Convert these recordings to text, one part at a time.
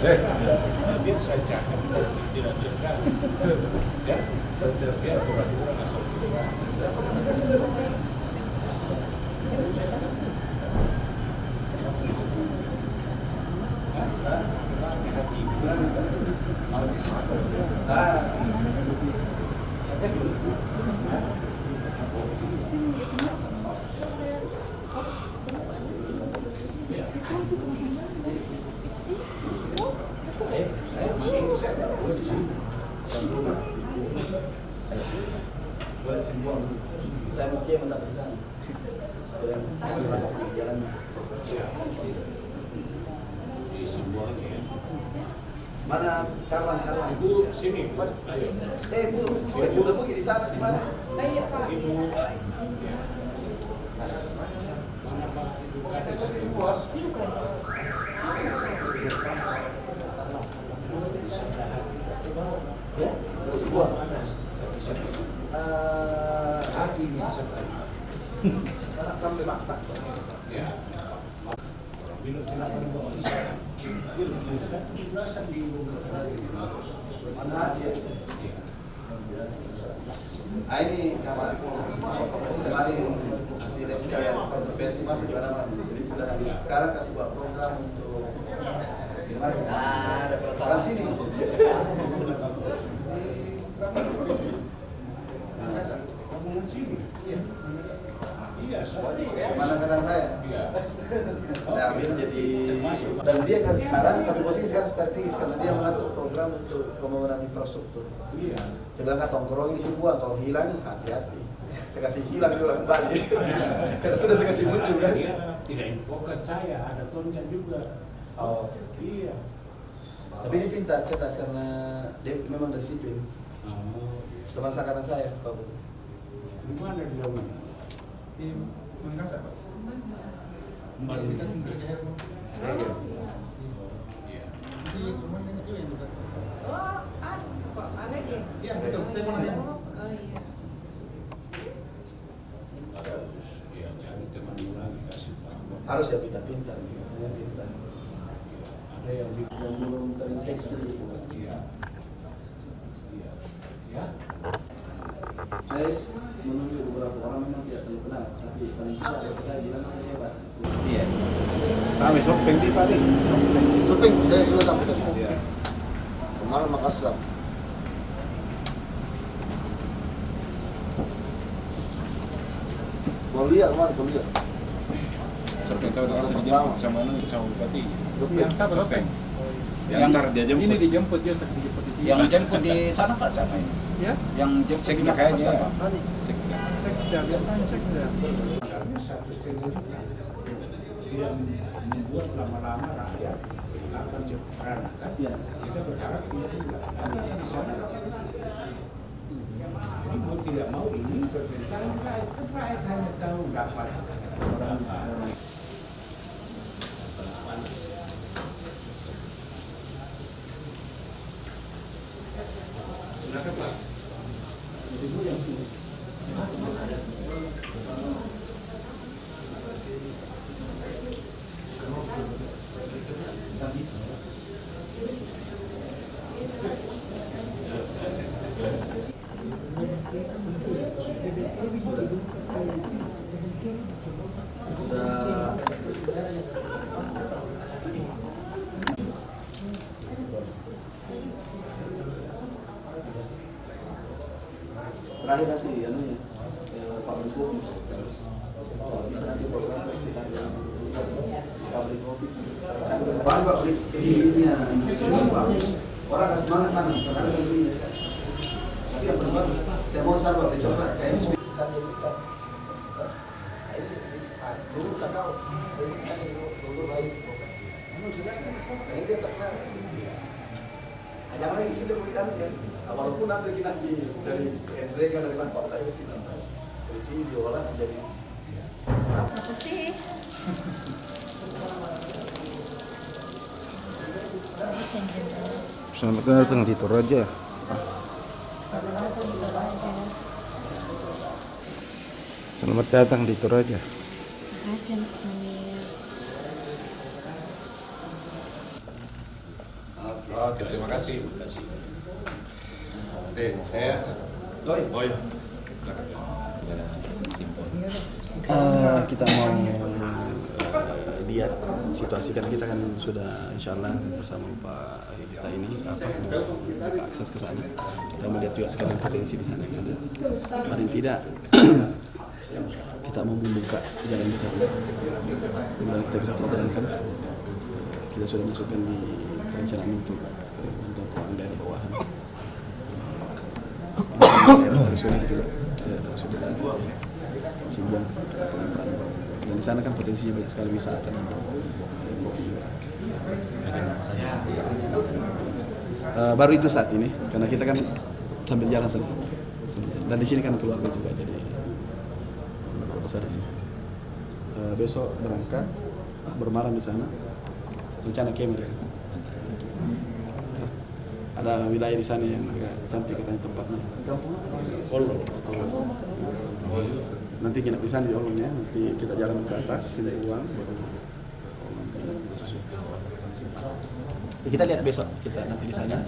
Biar saya cakap tidak cerdas. Ya, dia pura-pura asal cerdas. Boleh simbol. Saya mau dia mentak di sana. Masih di jalan. Di semuanya. Mana Karlan? Ibu sini, ayo. Bu, kita pergi di sana di mana? Ayo Pak. Ibu. Ya. Mana Pak Ibu Kades? Ya, dari sebuah. Hati ini sekali. Sampai maktak. Ya. Orang bilang kenapa bawa di sana? Dia tulisan penjelasan di Mana dia? Ini kemarin hasil SK yang kontroversi masuk juga nama. Jadi sudah sekarang kasih buat program untuk gimana? Ada orang sini. Ngomongin sini. Iya. Iya, Gimana kata saya? Iya. Saya ambil jadi dan dia kan sekarang tapi posisi sekarang strategis karena dia mengatur program untuk pembangunan infrastruktur. Iya. Saya bilang kan tongkrong di Simbuan kalau hilang hati-hati. Saya kasih hilang dulu kembali. Karena sudah saya kasih muncul kan. Dia tidak infokan saya, ada tonnya juga. Oh, Iya. tapi dia pintar, cerdas karena dia memang dari sipil. Teman angkatan saya, Pak Bu. Di mana dia? Di Makassar, Pak. Baru Kita kan kerja ya, Pak. Iya. Di rumah nenek juga yang dekat. Oh, Pak Aregen. Iya, betul. Saya mau nanya. Oh iya. Bagus. Iya, cari teman lagi kasih tahu. Harus ya pintar-pintar. Saya pintar. Iya. Ada yang di Dan belum terinfeksi di sini. Iya. Iya. Ya. Saya menunjuk beberapa orang memang tidak terlalu kenal, tapi paling tidak saya bilang dia hebat. Iya. Kami shopping di Padi. Surfing, saya sudah sampai tadi. Iya. Kemarin Makassar. Kuliah kemarin, kuliah. Survei tahu tak asal dijemput sama bupati. Yang satu Lopeng. Yang ntar dia jemput. Ini dijemput dia untuk dijemput di sini. Yang jemput di sana Pak siapa ini? Ya? Yang jemput di Sekda Makassar kayaknya. siapa? Sekda, biasanya sekda. Sebenarnya 1,5 juta tidak membuat lama-lama rakyat akan cepat kita berharap 3 bulan. Nanti di sana jadi mau tidak mau ini permintaan rakyat hanya tahu dapat orang. Silakan Pak. Ibu yang Terakhir nanti anunya Pak Menko nanti program kita pabrik kopi. Baru Pak beli ini orang kasih semangat mana karena ada pembelinya. Tapi yang benar saya mau sabar beli coklat kayak ini. Dulu tak tahu, dulu baik. Ini dia terkenal. Jangan lagi kita berikan ya. Walaupun nanti dari mereka dari tempat saya sih dari sini diolah jadi Apa sih? Selamat datang di Toraja. Selamat datang di Toraja. Makasih Mas Kamis. Oke, terima kasih. Oke, saya. Oh iya. Kita mau lihat situasi kan kita kan sudah insya Allah bersama Pak kita ini buka akses ke sana. Kita melihat juga sekalian potensi di sana yang ada. Paling tidak kita mau membuka jalan di sana. Kemudian kita bisa jalankan. Kita sudah masukkan di perencanaan untuk bantuan keuangan dari bawahan. Daerah terisolir juga, daerah terisolir. Simbuang pelan-pelan. Dan di sana kan potensinya banyak sekali wisata dan kopi juga. Baru itu saat ini, karena kita kan sambil jalan saja. Dan di sini kan keluarga juga, jadi besar di sini. Besok berangkat, bermalam di sana. Rencana kemah ya. Ada wilayah di sana yang agak cantik katanya tempatnya. Nanti nginep di sana di Olongnya, nanti kita jalan ke atas, sini uang. Kita lihat besok, kita nanti di sana.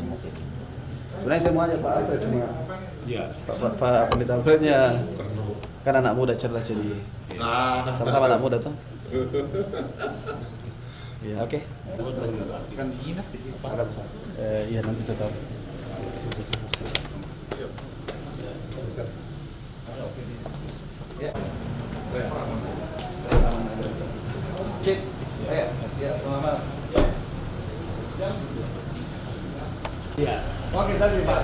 Sebenarnya saya mau aja Pak Alfred, cuma Pak Pendeta Alfrednya kan anak muda cerdas jadi sama-sama anak muda tuh. Ya oke. Kan nginep di sini. Ada besar. Iya nanti saya tahu. Cik, siap, selamat. Iya. Oke, tadi Pak.